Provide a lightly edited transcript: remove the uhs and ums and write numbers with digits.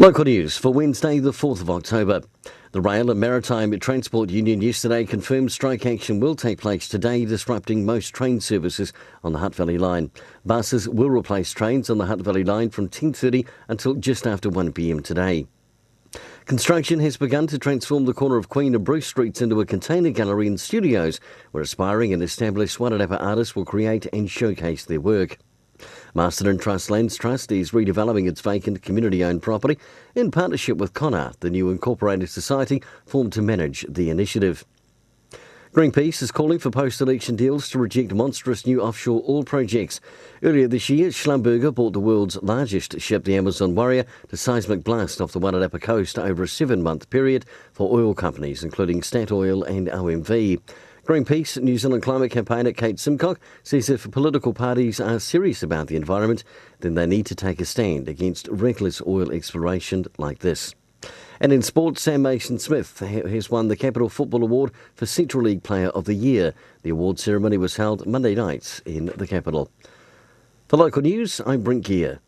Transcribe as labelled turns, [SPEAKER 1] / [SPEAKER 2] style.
[SPEAKER 1] Local news for Wednesday, the 4th of October. The Rail and Maritime Transport Union yesterday confirmed strike action will take place today, disrupting most train services on the Hutt Valley Line. Buses will replace trains on the Hutt Valley Line from 10:30 until just after 1 p.m. today. Construction has begun to transform the corner of Queen and Bruce Streets into a container gallery and studios, where aspiring and established Wairarapa artists will create and showcase their work. Masterton Trust Lands Trust is redeveloping its vacant community-owned property in partnership with Connor, the new incorporated society formed to manage the initiative. Greenpeace is calling for post-election deals to reject monstrous new offshore oil projects. Earlier this year, Schlumberger bought the world's largest ship, the Amazon Warrior, to seismic blast off the Wairarapa coast over a 7-month period for oil companies, including Statoil and OMV. Greenpeace New Zealand climate campaigner Kate Simcock says if political parties are serious about the environment, then they need to take a stand against reckless oil exploration like this. And in sports, Sam Mason-Smith has won the Capital Football Award for Central League Player of the Year. The award ceremony was held Monday night in the capital. For local news, I'm Brent Gare.